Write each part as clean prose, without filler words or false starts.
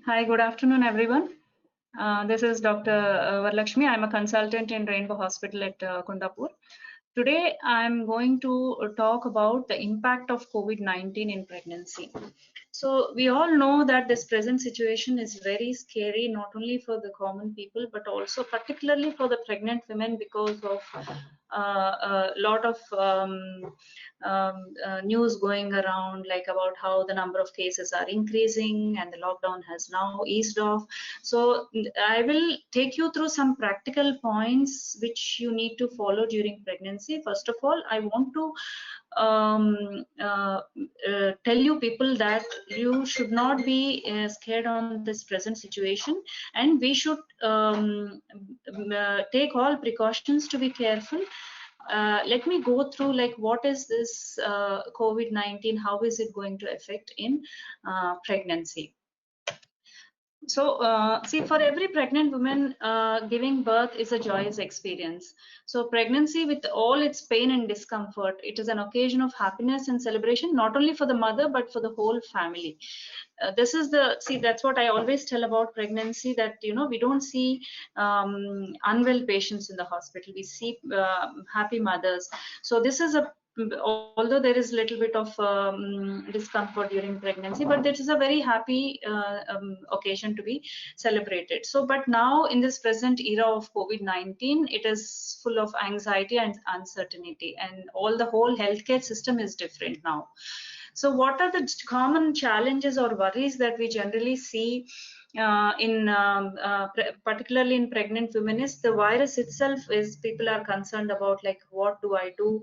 Hi, good afternoon, everyone. This is Dr. Varlakshmi. I'm a consultant in Rainbow Hospital at Kundapur. Today, I'm going to talk about the impact of COVID-19 in pregnancy. So we all know that this present situation is very scary, not only for the common people, but also particularly for the pregnant women because of a lot of news going around, like about how the number of cases are increasing and the lockdown has now eased off. So I will take you through some practical points which you need to follow during pregnancy. First of all, I want to tell you people that you should not be scared on this present situation, and we should take all precautions to be careful. Let me go through like what is this COVID-19, how is it going to affect in pregnancy. So, see, for every pregnant woman, giving birth is a joyous experience. So, pregnancy, with all its pain and discomfort, it is an occasion of happiness and celebration, not only for the mother, but for the whole family. This is that's what I always tell about pregnancy, that, we don't see unwell patients in the hospital. We see happy mothers. So, this is although there is little bit of discomfort during pregnancy, but this is a very happy occasion to be celebrated. So, but now in this present era of COVID-19, it is full of anxiety and uncertainty, and the whole healthcare system is different now. So what are the common challenges or worries that we generally see particularly in pregnant women? Is the virus itself, is people are concerned about, like, what do I do?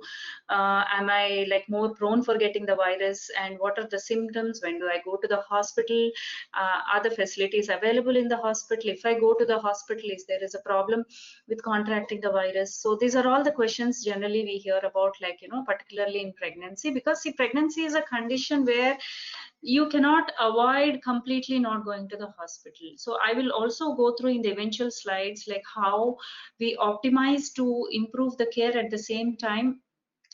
Am I like more prone for getting the virus? And what are the symptoms? When do I go to the hospital? Are the facilities available in the hospital? If I go to the hospital, is there is a problem with contracting the virus? So these are all the questions generally we hear about, like, particularly in pregnancy, because see, pregnancy is a condition where you cannot avoid completely not going to the hospital. So I will also go through in the eventual slides like how we optimize to improve the care, at the same time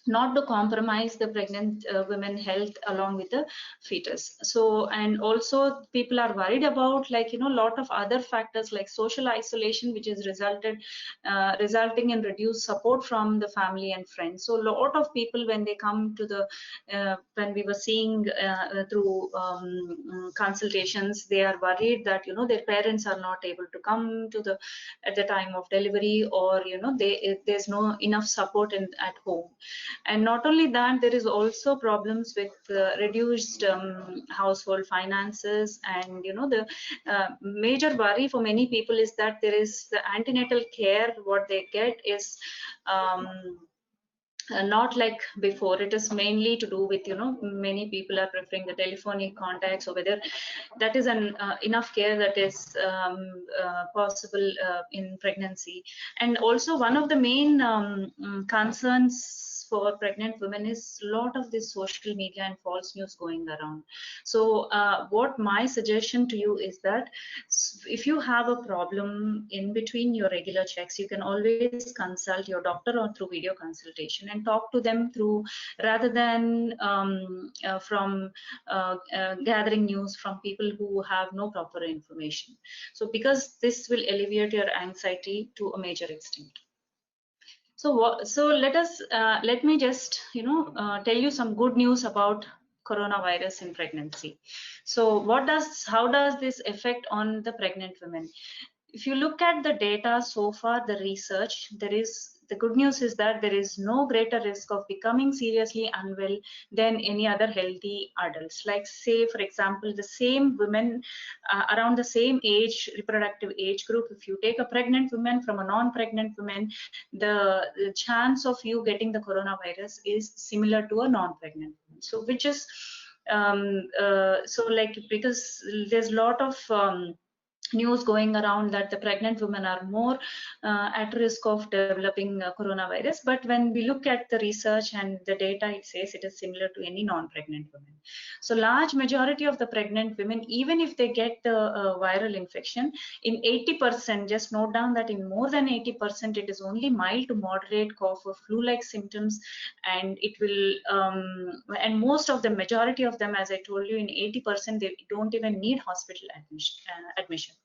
not to compromise the pregnant women health along with the fetus. So, and also people are worried about, like, lot of other factors like social isolation, which is resulting in reduced support from the family and friends. So a lot of people, when they come to the when we were seeing through consultations, they are worried that their parents are not able to come to the at the time of delivery, or there's no enough support at home. And not only that, there is also problems with reduced household finances. And the major worry for many people is that there is the antenatal care, what they get is not like before. It is mainly to do with, many people are preferring the telephonic contacts, or whether that is an enough care that is possible in pregnancy. And also one of the main concerns for pregnant women is a lot of this social media and false news going around. So what my suggestion to you is that if you have a problem in between your regular checks, you can always consult your doctor or through video consultation and talk to them through, rather than from gathering news from people who have no proper information. So because this will alleviate your anxiety to a major extent. So let me just tell you some good news about coronavirus in pregnancy. So how does this affect on the pregnant women? If you look at the data so far, the research, the good news is that there is no greater risk of becoming seriously unwell than any other healthy adults. Like, say, for example, the same women around the same age, reproductive age group, if you take a pregnant woman from a non-pregnant woman, the chance of you getting the coronavirus is similar to a non-pregnant woman. So, which is so like, because there's a lot of news going around that the pregnant women are more at risk of developing coronavirus. But when we look at the research and the data, it says it is similar to any non-pregnant women. So large majority of the pregnant women, even if they get the viral infection, in 80%, just note down that in more than 80%, it is only mild to moderate cough or flu-like symptoms, and it will, and most of the majority of them, as I told you, in 80%, they don't even need hospital admission.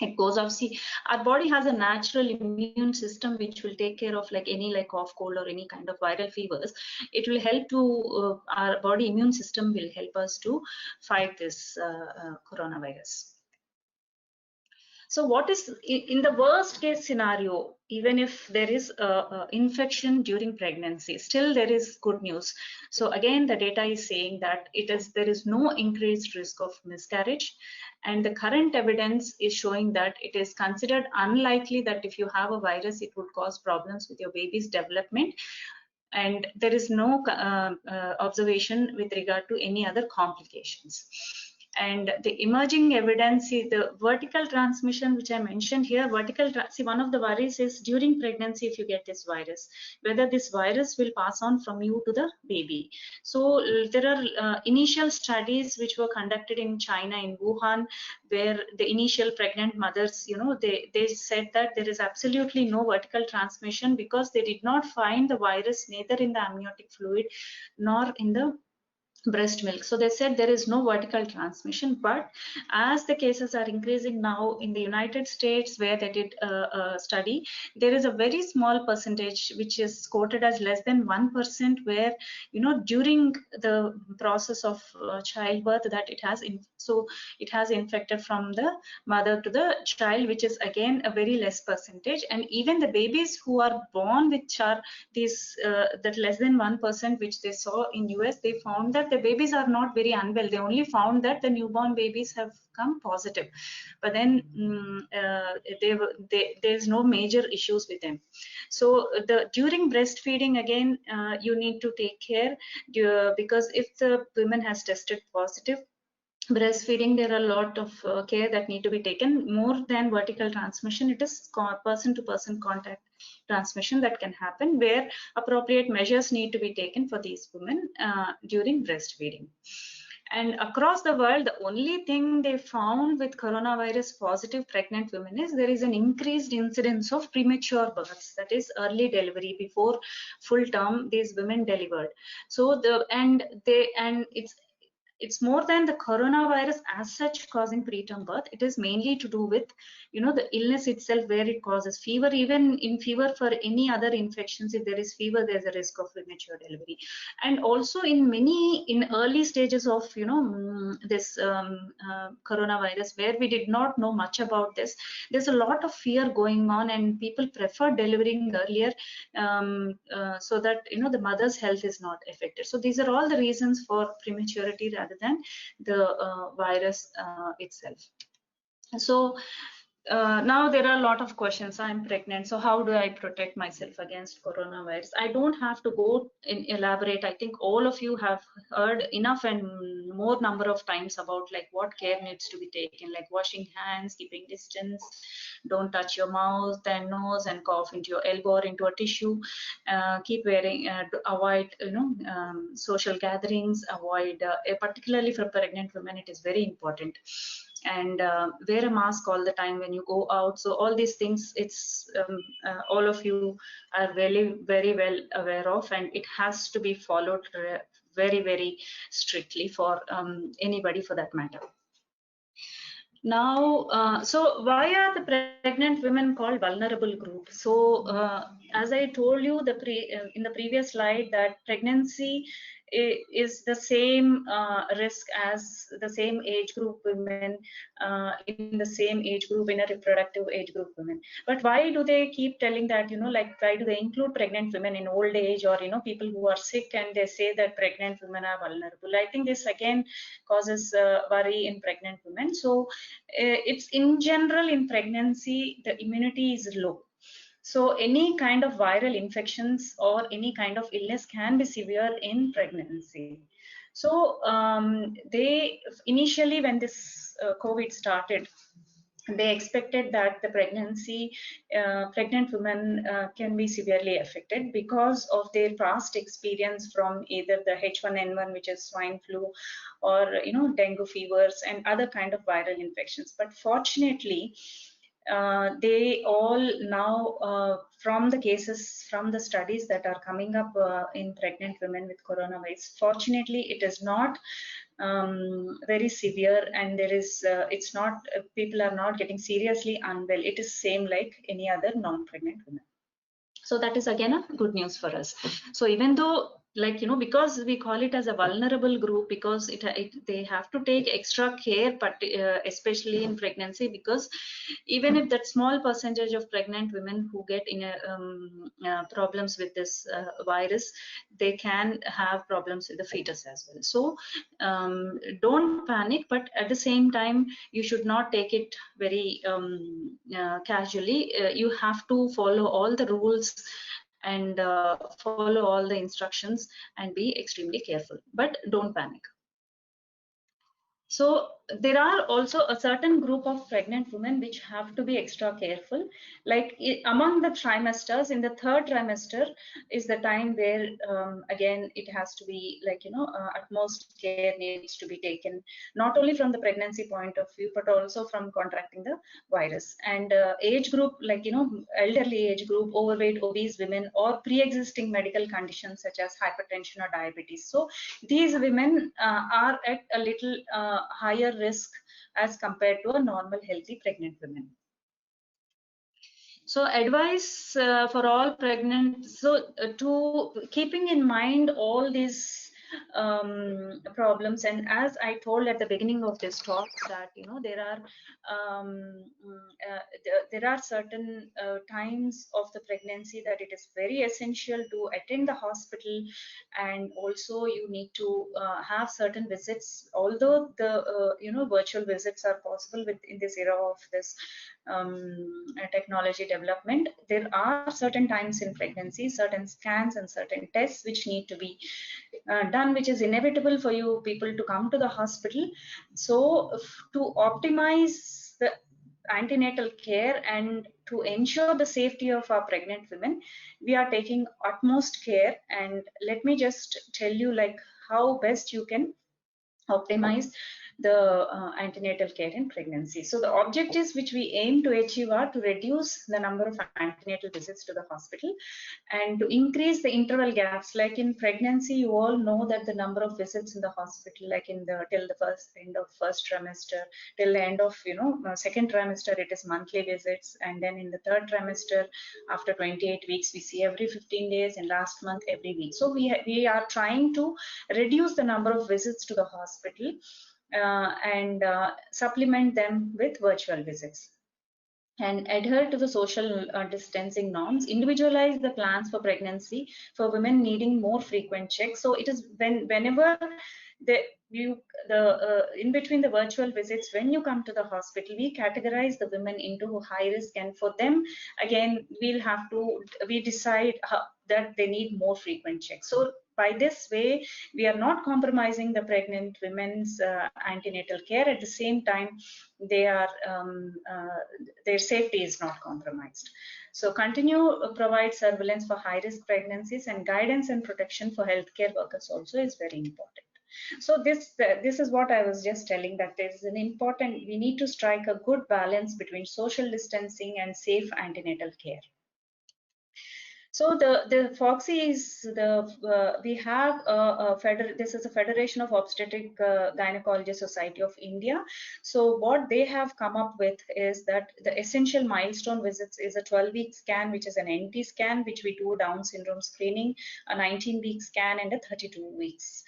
It goes off. See, our body has a natural immune system which will take care of like any like cough, cold, or any kind of viral fevers. It will help to our body immune system will help us to fight this coronavirus. So what is in the worst case scenario, even if there is a infection during pregnancy, still there is good news. So again, the data is saying that there is no increased risk of miscarriage, and the current evidence is showing that it is considered unlikely that if you have a virus, it would cause problems with your baby's development. And there is no observation with regard to any other complications. And the emerging evidence, the vertical transmission, which I mentioned here, see, one of the worries is during pregnancy, if you get this virus, whether this virus will pass on from you to the baby. So there are initial studies which were conducted in China, in Wuhan, where the initial pregnant mothers, they said that there is absolutely no vertical transmission because they did not find the virus neither in the amniotic fluid nor in the breast milk. So they said there is no vertical transmission. But as the cases are increasing now in the United States, where they did a study, there is a very small percentage which is quoted as less than 1%, where during the process of childbirth that it has infected from the mother to the child, which is again a very less percentage. And even the babies who are born which are these that less than 1%, which they saw in US, they found that the babies are not very unwell. They only found that the newborn babies have come positive, but then there's no major issues with them. So during breastfeeding, again, you need to take care, because if the woman has tested positive, breastfeeding, there are a lot of care that need to be taken. More than vertical transmission, it is person to person contact transmission that can happen, where appropriate measures need to be taken for these women during breastfeeding. And across the world, the only thing they found with coronavirus positive pregnant women is there is an increased incidence of premature births, that is early delivery, before full term these women delivered. So it's more than the coronavirus as such causing preterm birth. It is mainly to do with the illness itself, where it causes fever. Even in fever, for any other infections, if there is fever, there's a risk of premature delivery. And also in early stages of this coronavirus, where we did not know much about this, there's a lot of fear going on, and people prefer delivering earlier, so that the mother's health is not affected. So these are all the reasons for prematurity rather than the virus itself. So now there are a lot of questions. I'm pregnant, so how do I protect myself against coronavirus? I don't have to go and elaborate. I think all of you have heard enough and more number of times about like what care needs to be taken, like washing hands, keeping distance, don't touch your mouth and nose and cough into your elbow or into a tissue, keep wearing, avoid social gatherings, avoid particularly for pregnant women, it is very important. And wear a mask all the time when you go out. So all these things, it's all of you are very, very well aware of, and it has to be followed very, very strictly for anybody for that matter. Now, so why are the pregnant women called vulnerable group? So as I told you in the previous slide, that pregnancy is the same risk as the same age group women, in the same age group, in a reproductive age group women. But why do they keep telling that, like why do they include pregnant women in old age, or people who are sick, and they say that pregnant women are vulnerable? I think this again causes worry in pregnant women. So it's in general in pregnancy, the immunity is low. So any kind of viral infections or any kind of illness can be severe in pregnancy. So they initially, when this COVID started, they expected that the pregnant women can be severely affected because of their past experience from either the H1N1, which is swine flu, or dengue fevers and other kind of viral infections. But fortunately, they all now, from the cases, from the studies that are coming up in pregnant women with coronavirus, fortunately it is not very severe, and there is it's not people are not getting seriously unwell. It is same like any other non-pregnant women. So that is again a good news for us. So even though, like, because we call it as a vulnerable group, because they have to take extra care, but especially in pregnancy, because even if that small percentage of pregnant women who get in problems with this virus, they can have problems with the fetus as well. So don't panic, but at the same time, you should not take it very casually. You have to follow all the rules and follow all the instructions and be extremely careful, but don't panic. So there are also a certain group of pregnant women which have to be extra careful. Like among the trimesters, in the third trimester is the time where again it has to be like utmost care needs to be taken, not only from the pregnancy point of view but also from contracting the virus. And age group, like elderly age group, overweight, obese women, or pre-existing medical conditions such as hypertension or diabetes. So these women are at a little higher risk as compared to a normal healthy pregnant women. So advice for all pregnant, so to keeping in mind all these problems, and as I told at the beginning of this talk that there are certain times of the pregnancy that it is very essential to attend the hospital, and also you need to have certain visits. Although the virtual visits are possible in this era of this technology development, there are certain times in pregnancy, certain scans and certain tests which need to be done, which is inevitable for you people to come to the hospital. So to optimize the antenatal care and to ensure the safety of our pregnant women, we are taking utmost care. And let me just tell you like how best you can optimize the antenatal care in pregnancy. So the objectives which we aim to achieve are to reduce the number of antenatal visits to the hospital and to increase the interval gaps. Like in pregnancy, you all know that the number of visits in the hospital, like till the end of first trimester, till the end of second trimester, it is monthly visits, and then in the third trimester, after 28 weeks, we see every 15 days, and last month every week. So we are trying to reduce the number of visits to the hospital and supplement them with virtual visits, and adhere to the social distancing norms, individualize the plans for pregnancy for women needing more frequent checks. So it is whenever in between the virtual visits, when you come to the hospital, we categorize the women into high risk, and for them again we decide that they need more frequent checks. So by this way, we are not compromising the pregnant women's antenatal care. At the same time, their safety is not compromised. So continue provide surveillance for high-risk pregnancies, and guidance and protection for healthcare workers also is very important. So this is what I was just telling, that there is an important, we need to strike a good balance between social distancing and safe antenatal care. So the FOGSI is we have this is a Federation of Obstetric Gynecology Society of India. So what they have come up with is that the essential milestone visits is a 12-week scan, which is an NT scan, which we do Down syndrome screening, a 19-week scan, and a 32 weeks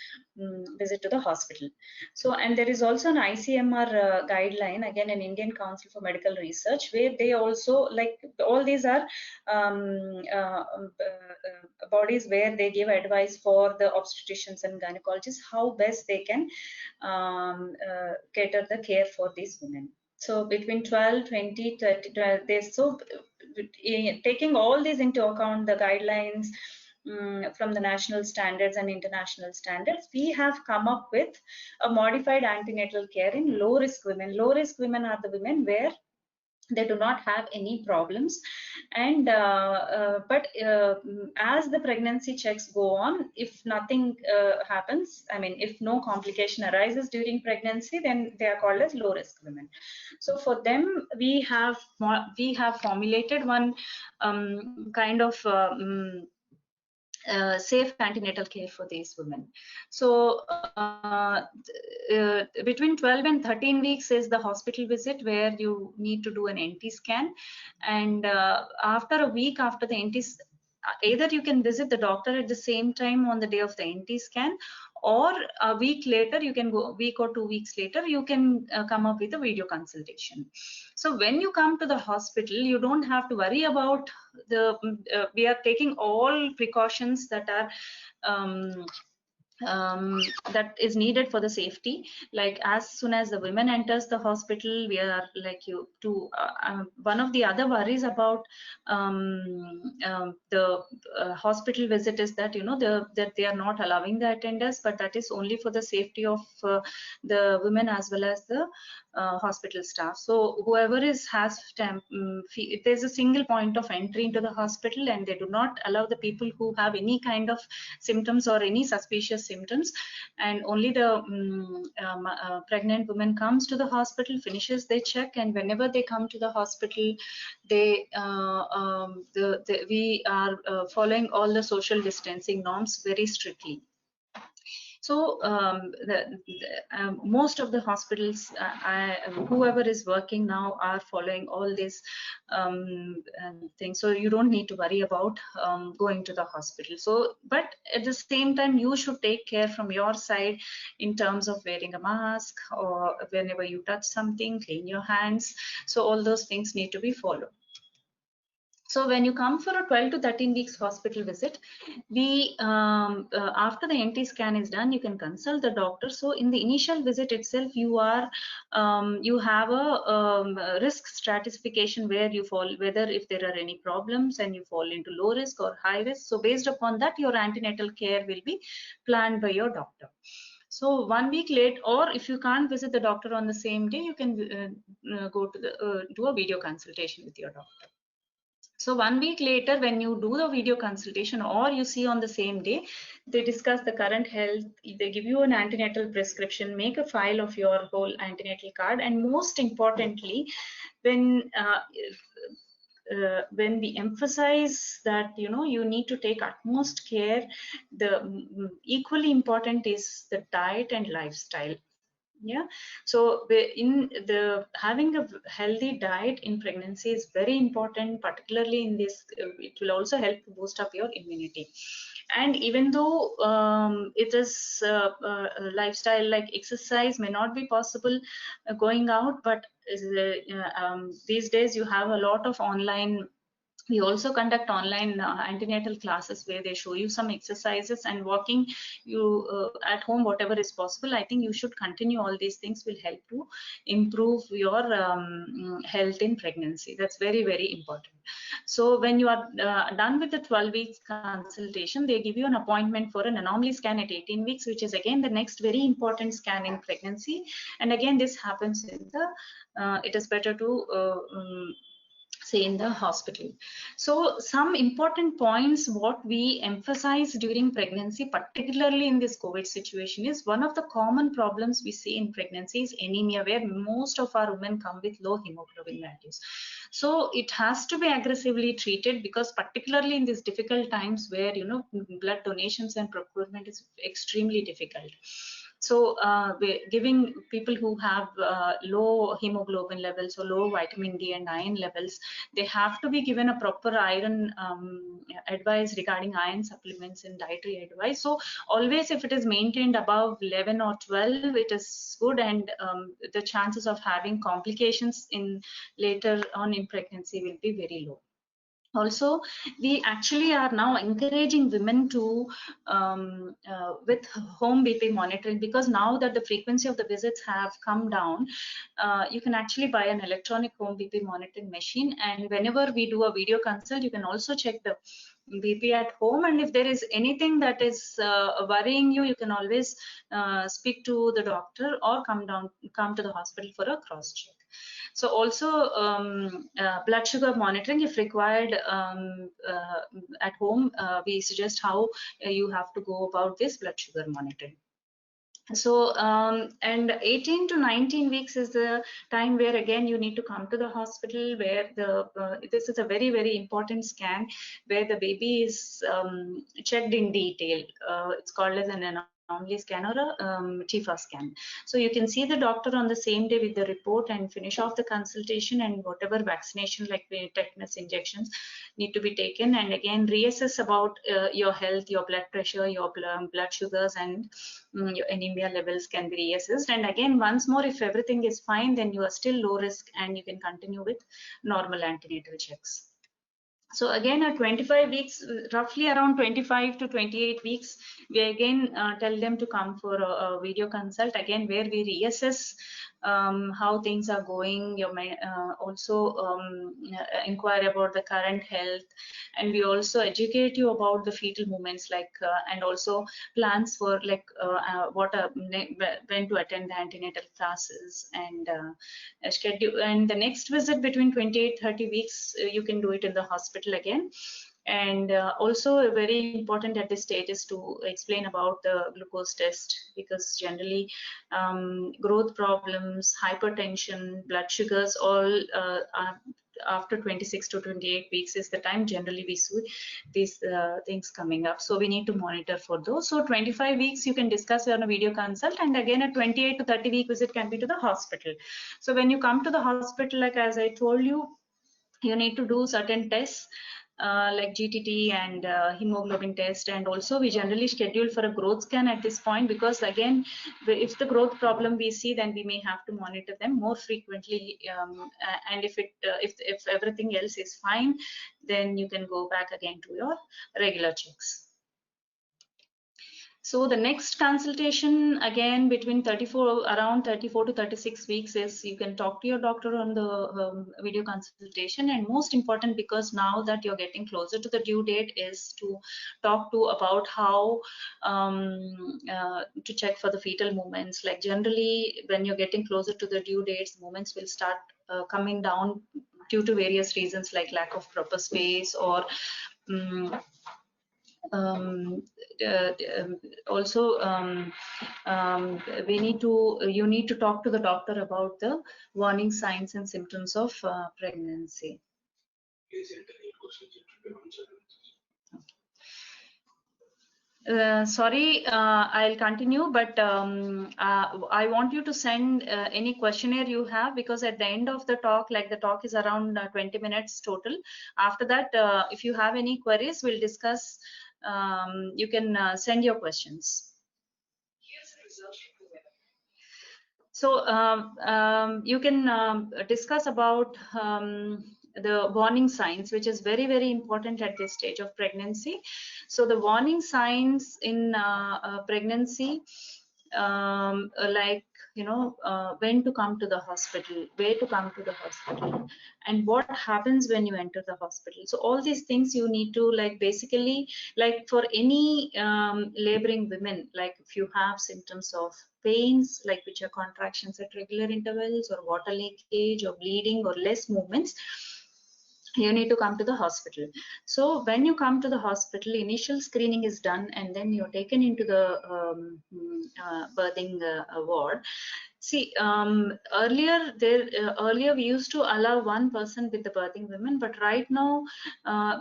visit to the hospital. So, and there is also an ICMR guideline, again an Indian Council for Medical Research, where they also, like, all these are bodies where they give advice for the obstetricians and gynecologists how best they can cater the care for these women. So between 12, 20, 30, so taking all these into account, the guidelines from the national standards and international standards, we have come up with a modified antenatal care in low risk women. Low risk women are the women where they do not have any problems. And but as the pregnancy checks go on, if nothing happens, I mean if no complication arises during pregnancy, then they are called as low risk women. So for them we have formulated one kind of safe antenatal care for these women. So between 12 and 13 weeks is the hospital visit, where you need to do an NT scan, and after a week after the NT, either you can visit the doctor at the same time on the day of the NT scan, or a week later, you can go, week or 2 weeks later, you can come up with a video consultation. So when you come to the hospital, you don't have to worry about the we are taking all precautions that are that is needed for the safety. Like as soon as the women enters the hospital, we are like you to one of the other worries about the hospital visit is that, you know, that they are not allowing the attenders, but that is only for the safety of the women as well as the hospital staff. So whoever has if there's a single point of entry into the hospital, and they do not allow the people who have any kind of symptoms or any suspicious symptoms, and only the pregnant woman comes to the hospital, finishes their check, and whenever they come to the hospital, they we are following all the social distancing norms very strictly. So most of the hospitals, whoever is working now, are following all these things. So you don't need to worry about going to the hospital. So, but at the same time, you should take care from your side in terms of wearing a mask, or whenever you touch something, clean your hands. So all those things need to be followed. So when you come for a 12 to 13 weeks hospital visit, we after the NT scan is done, you can consult the doctor. So in the initial visit itself, you are you have a risk stratification where you fall, whether if there are any problems and you fall into low risk or high risk. So based upon that, your antenatal care will be planned by your doctor. So 1 week late, or if you can't visit the doctor on the same day, you can go to the do a video consultation with your doctor. So 1 week later, when you do the video consultation, or you see on the same day, they discuss the current health, they give you an antenatal prescription, make a file of your whole antenatal card, and most importantly, when we emphasize that, you know, you need to take utmost care, the equally important is the diet and lifestyle. Yeah, so in the having a healthy diet in pregnancy is very important, particularly in this. It will also help to boost up your immunity. And even though it is lifestyle, like exercise may not be possible going out, but these days you have a lot of online. We also conduct online antenatal classes where they show you some exercises, and walking you at home, whatever is possible. I think you should continue. All these things will help to improve your health in pregnancy. That's very, very important. So when you are done with the 12 weeks consultation, they give you an appointment for an anomaly scan at 18 weeks, which is again the next very important scan in pregnancy. And again, this happens in the it is better to say in the hospital. So some important points what we emphasize during pregnancy, particularly in this COVID situation, is one of the common problems we see in pregnancy is anemia, where most of our women come with low hemoglobin values. So it has to be aggressively treated, because particularly in these difficult times where, you know, blood donations and procurement is extremely difficult. So giving people who have low hemoglobin levels or low vitamin D and iron levels, they have to be given a proper iron advice regarding iron supplements and dietary advice. So always, if it is maintained above 11 or 12, it is good, and the chances of having complications in later on in pregnancy will be very low. Also, we actually are now encouraging women to with home BP monitoring, because now that the frequency of the visits have come down, you can actually buy an electronic home BP monitoring machine, and whenever we do a video consult, you can also check the BP at home, and if there is anything that is worrying you, you can always speak to the doctor or come to the hospital for a cross check. So also blood sugar monitoring if required at home. We suggest how you have to go about this blood sugar monitoring. So and 18 to 19 weeks is the time where again you need to come to the hospital, where the this is a very, very important scan where the baby is checked in detail. It's called as an anomaly scan or a TIFA scan. So you can see the doctor on the same day with the report and finish off the consultation, and whatever vaccination like the tetanus injections need to be taken, and again reassess about your health, your blood pressure, your blood sugars, and your anemia levels can be reassessed. And again, once more, if everything is fine, then you are still low risk and you can continue with normal antenatal checks. So again, at 25 weeks, roughly around 25 to 28 weeks, we again tell them to come for a video consult, again where we reassess how things are going. You may also inquire about the current health, and we also educate you about the fetal movements, like and also plans for like when to attend the antenatal classes, and schedule. And the next visit between 28-30 weeks, you can do it in the hospital again. And also very important at this stage is to explain about the glucose test, because generally growth problems, hypertension, blood sugars, all are after 26 to 28 weeks is the time generally we see these things coming up. So we need to monitor for those. So 25 weeks you can discuss on a video consult, and again a 28 to 30 week visit can be to the hospital. So when you come to the hospital, like as I told you, you need to do certain tests like GTT and hemoglobin test, and also we generally schedule for a growth scan at this point, because again, if the growth problem we see, then we may have to monitor them more frequently, and if everything else is fine, then you can go back again to your regular checks. So the next consultation again between around 34 to 36 weeks is you can talk to your doctor on the video consultation. And most important, because now that you're getting closer to the due date, is to talk to about how to check for the fetal movements. Like generally when you're getting closer to the due dates, movements will start coming down due to various reasons like lack of proper space, or also you need to talk to the doctor about the warning signs and symptoms of pregnancy. Sorry, I'll continue, but I want you to send any questionnaire you have, because at the end of the talk, like the talk is around 20 minutes total. After that, if you have any queries, we'll discuss. You can send your questions. So you can discuss about the warning signs, which is very, very important at this stage of pregnancy. So the warning signs in pregnancy, like, you know, when to come to the hospital, where to come to the hospital, and what happens when you enter the hospital. So all these things you need to, like, basically, like for any laboring women, like if you have symptoms of pains, like which are contractions at regular intervals, or water leakage, or bleeding, or less movements, you need to come to the hospital. So when you come to the hospital, initial screening is done, and then you're taken into the birthing ward. See, earlier we used to allow one person with the birthing women, but right now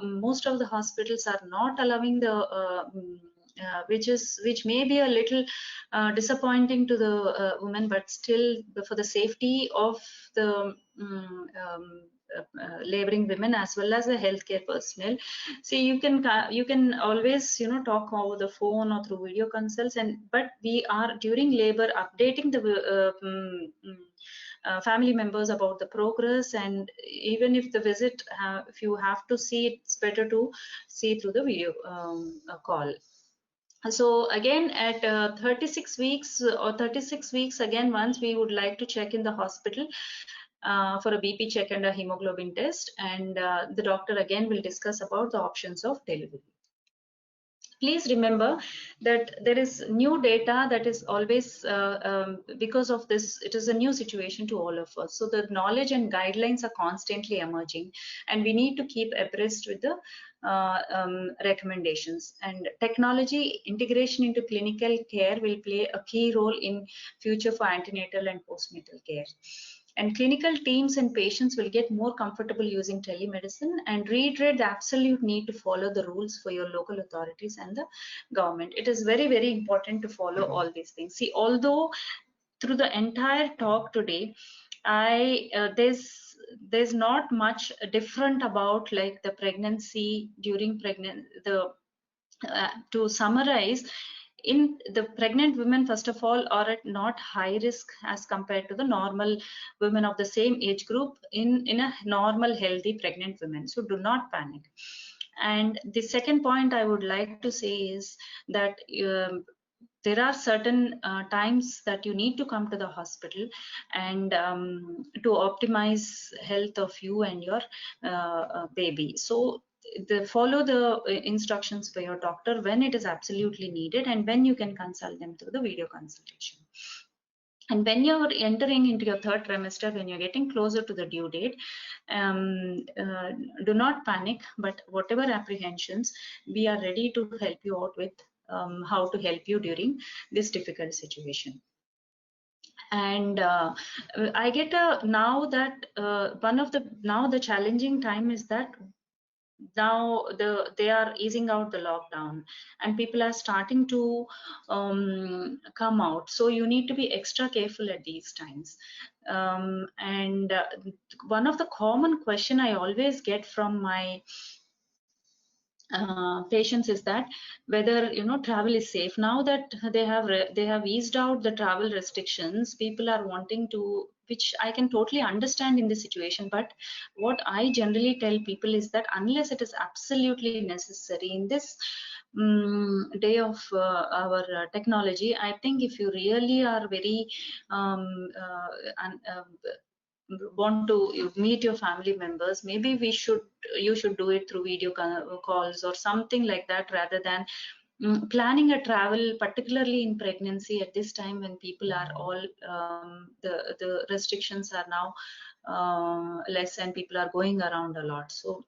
most of the hospitals are not allowing the which may be a little disappointing to the women, but still for the safety of the laboring women as well as the healthcare personnel. See, you can always, you know, talk over the phone or through video consults, but we are during labor updating the family members about the progress, and even if the visit, if you have to see, it's better to see through the video call. So again, at 36 weeks or 36 weeks, again, once we would like to check in the hospital for a BP check and a hemoglobin test, and the doctor again will discuss about the options of delivery. Please remember that there is new data that is always, because of this, it is a new situation to all of us. So the knowledge and guidelines are constantly emerging, and we need to keep abreast with the recommendations. And technology integration into clinical care will play a key role in future for antenatal and postnatal care. And clinical teams and patients will get more comfortable using telemedicine, and reiterate the absolute need to follow the rules for your local authorities and the government. It is very, very important to follow all these things. See, although through the entire talk today, there's not much different about like the pregnancy, during pregnancy, to summarize, in the pregnant women, first of all, are at not high risk as compared to the normal women of the same age group in a normal healthy pregnant women. So do not panic. And the second point I would like to say is that there are certain times that you need to come to the hospital, and to optimize health of you and your baby. So follow the instructions for your doctor when it is absolutely needed, and when you can consult them through the video consultation. And when you're entering into your third trimester, when you're getting closer to the due date, do not panic, but whatever apprehensions, we are ready to help you out with how to help you during this difficult situation. And I get now that now the challenging time is that now they are easing out the lockdown, and people are starting to come out. So you need to be extra careful at these times. And one of the common question I always get from my patients is that whether travel is safe. Now that they have eased out the travel restrictions, people are wanting to, which I can totally understand in this situation. But what I generally tell people is that unless it is absolutely necessary in this day of our technology, I think if you really are very want to meet your family members, maybe you should do it through video calls or something like that, rather than planning a travel, particularly in pregnancy at this time when people are all the restrictions are now less and people are going around a lot. So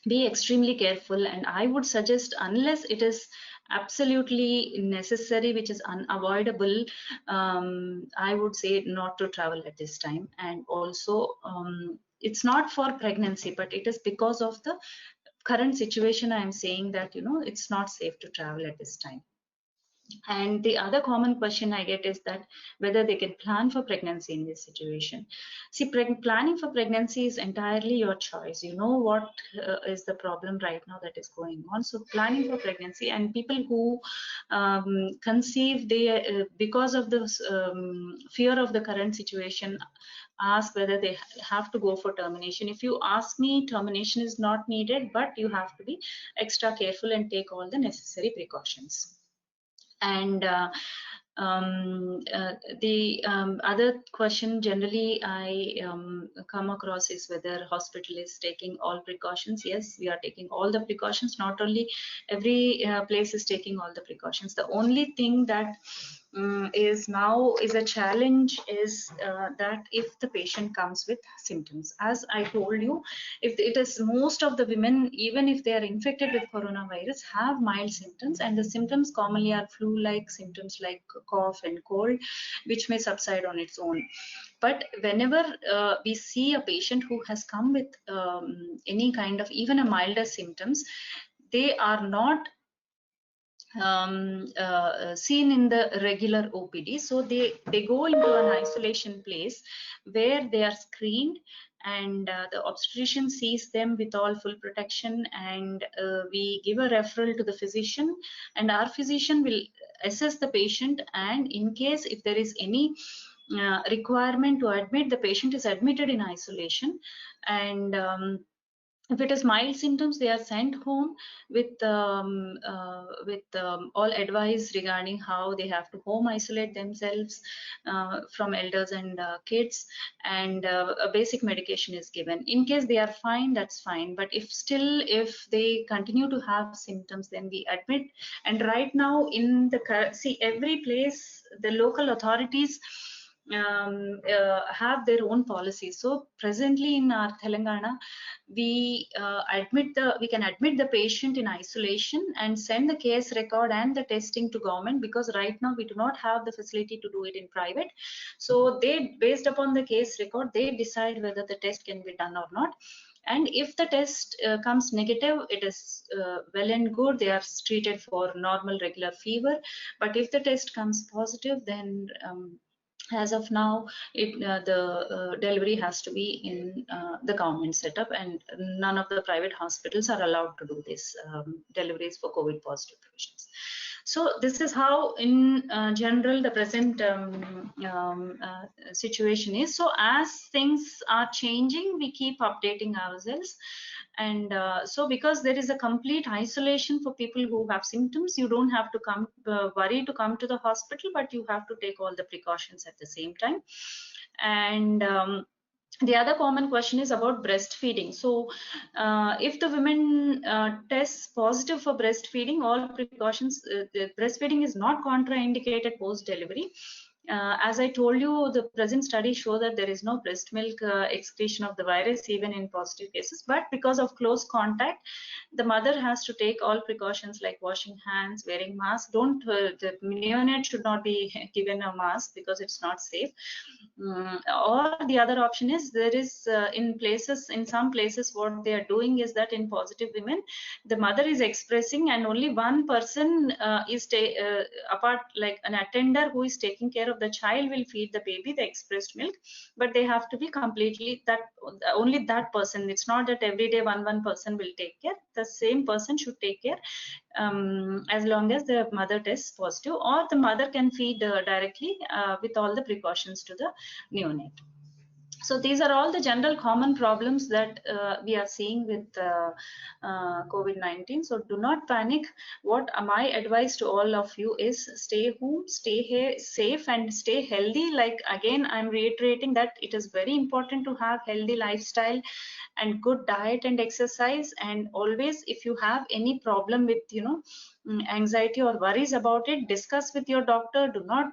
be extremely careful, and I would suggest, unless it is absolutely necessary, which is unavoidable, I would say not to travel at this time. And also it's not for pregnancy, but it is because of the current situation I am saying that it's not safe to travel at this time. And the other common question I get is that whether they can plan for pregnancy in this situation. See, planning for pregnancy is entirely your choice. You know what is the problem right now that is going on. So planning for pregnancy, and people who conceive, they because of the fear of the current situation, ask whether they have to go for termination. If you ask me, termination is not needed, but you have to be extra careful and take all the necessary precautions. And the other question generally I come across is whether hospital is taking all precautions. Yes, we are taking all the precautions. Not only every place is taking all the precautions. The only thing that is now is a challenge is that if the patient comes with symptoms, as I told you, if it is, most of the women, even if they are infected with coronavirus, have mild symptoms, and the symptoms commonly are flu-like symptoms like cough and cold, which may subside on its own. But whenever we see a patient who has come with any kind of even a milder symptoms, they are not seen in the regular OPD. So they go into an isolation place where they are screened, and the obstetrician sees them with all full protection, and we give a referral to the physician, and our physician will assess the patient, and in case if there is any requirement to admit, the patient is admitted in isolation. And If it is mild symptoms, they are sent home with all advice regarding how they have to home isolate themselves from elders and kids, and a basic medication is given. In case they are fine, that's fine. But if they continue to have symptoms, then we admit. And right now in the every place, the local authorities have their own policies. So presently in our Telangana, we can admit the patient in isolation and send the case record and the testing to government, because right now we do not have the facility to do it in private. So they, based upon the case record, they decide whether the test can be done or not. And if the test comes negative, it is well and good, they are treated for normal regular fever. But if the test comes positive, then as of now, the delivery has to be in the government setup, and none of the private hospitals are allowed to do this deliveries for COVID positive patients. So this is how, in general, the present situation is. So as things are changing, we keep updating ourselves. And so because there is a complete isolation for people who have symptoms, you don't have to come worry to come to the hospital, but you have to take all the precautions at the same time. And the other common question is about breastfeeding. So if the women tests positive for breastfeeding, all precautions, the breastfeeding is not contraindicated post delivery. As I told you, the present studies show that there is no breast milk excretion of the virus even in positive cases, but because of close contact, the mother has to take all precautions like washing hands, wearing mask. The neonate should not be given a mask because it's not safe. Or the other option is, there is in some places what they are doing is that in positive women, the mother is expressing and only one person is apart, like an attender who is taking care of the child, will feed the baby the expressed milk. But they have to be completely only that person. It's not that every day one person will take care. The same person should take care as long as the mother tests positive, or the mother can feed directly with all the precautions to the neonate. So these are all the general common problems that we are seeing with COVID-19. So do not panic. What my advice to all of you is, stay home, stay here, safe, and stay healthy. Like, again, I'm reiterating that it is very important to have healthy lifestyle and good diet and exercise. And always, if you have any problem with anxiety or worries about it, discuss with your doctor. Do not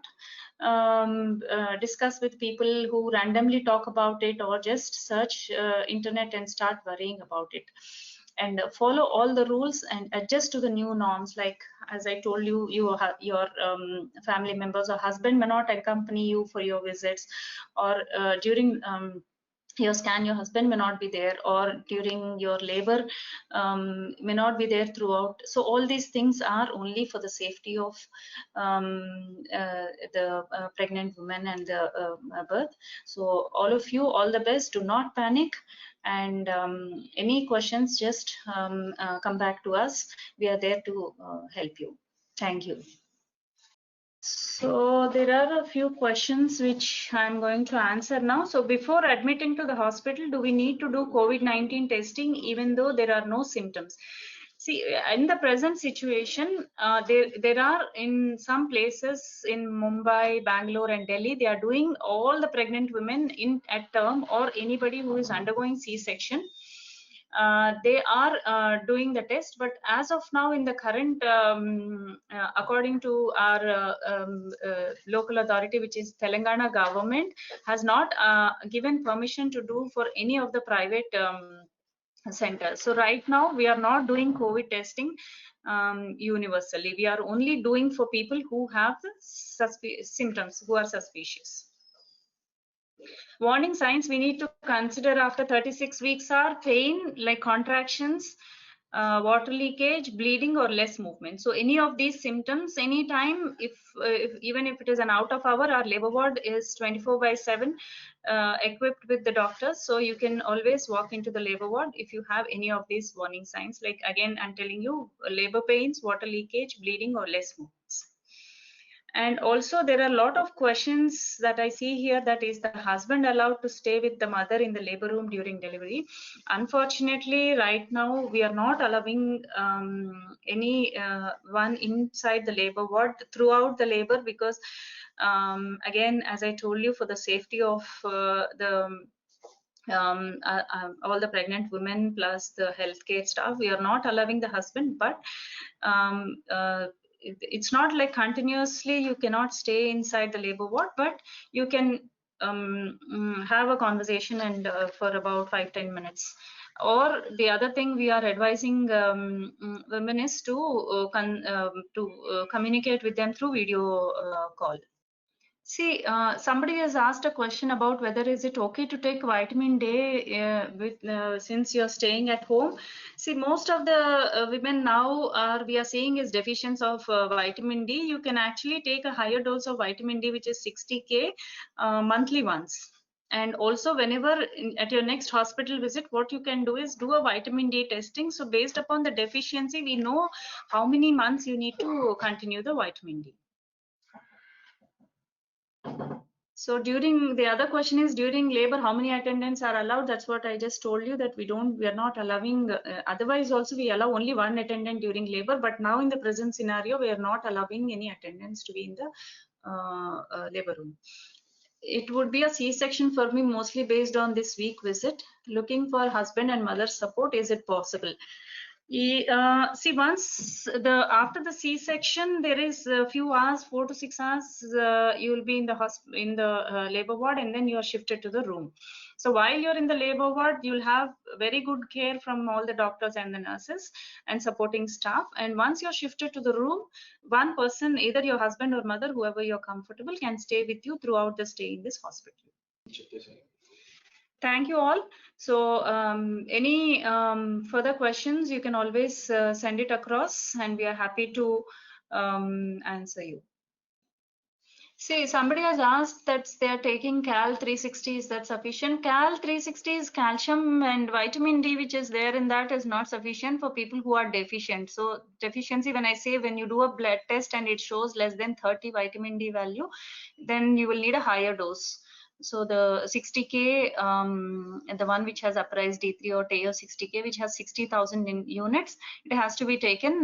discuss with people who randomly talk about it, or just search internet and start worrying about it. And follow all the rules and adjust to the new norms. Like, as I told you, your family members or husband may not accompany you for your visits, or during your scan, your husband may not be there, or during your labor may not be there throughout. So all these things are only for the safety of the pregnant woman and the birth. So all of you, all the best. Do not panic. And any questions, just come back to us. We are there to help you. Thank you. So there are a few questions which I'm going to answer now. So before admitting to the hospital, do we need to do COVID-19 testing even though there are no symptoms? See, in the present situation, there are in some places in Mumbai, Bangalore, and Delhi, they are doing all the pregnant women at term, or anybody who is undergoing C-section. They are doing the test, but as of now, in the current, according to our local authority, which is Telangana government, has not given permission to do for any of the private centers. So right now we are not doing COVID testing universally. We are only doing for people who have the symptoms, who are suspicious. Warning signs we need to consider after 36 weeks are pain, like contractions, water leakage, bleeding, or less movement. So any of these symptoms, anytime, even if it is an out of hour, our labor ward is 24/7 equipped with the doctors. So you can always walk into the labor ward if you have any of these warning signs. Like, again, I'm telling you, labor pains, water leakage, bleeding, or less movements. And also there are a lot of questions that I see here, that is the husband allowed to stay with the mother in the labor room during delivery? Unfortunately, right now we are not allowing any one inside the labor ward throughout the labor, because again, as I told you, for the safety of all the pregnant women plus the healthcare staff, we are not allowing the husband. But it's not like continuously you cannot stay inside the labor ward, but you can have a conversation and for about 5-10 minutes. Or the other thing we are advising women is to communicate with them through video call. See, somebody has asked a question about whether is it okay to take vitamin D since you're staying at home. See, most of the women now we are seeing is deficiency of vitamin D. You can actually take a higher dose of vitamin D, which is 60K monthly once. And also, whenever at your next hospital visit, what you can do is do a vitamin D testing. So based upon the deficiency, we know how many months you need to continue the vitamin D. So during, the other question is, during labor, how many attendants are allowed? That's what I just told you, that we are not allowing, otherwise also we allow only one attendant during labor, but now in the present scenario, we are not allowing any attendants to be in the labor room. It would be a C-section for me, mostly based on this week visit. Looking for husband and mother support, is it possible? See, once after the C-section, there is a few hours, 4 to 6 hours, you will be in the labor ward, and then you are shifted to the room. So while you're in the labor ward, you'll have very good care from all the doctors and the nurses and supporting staff. And once you're shifted to the room, one person, either your husband or mother, whoever you're comfortable, can stay with you throughout the stay in this hospital. Thank you all. So any further questions, you can always send it across, and we are happy to answer you. See, somebody has asked that they are taking Cal 360. Is that sufficient? Cal 360 is calcium, and vitamin D, which is there in that, is not sufficient for people who are deficient. So deficiency, when I say, when you do a blood test and it shows less than 30 vitamin D value, then you will need a higher dose. So the 60K, the one which has Uprise D3 or Teo 60K, which has 60,000 units, it has to be taken,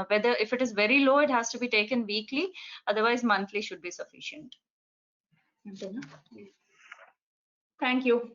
whether if it is very low, it has to be taken weekly, otherwise monthly should be sufficient. Thank you.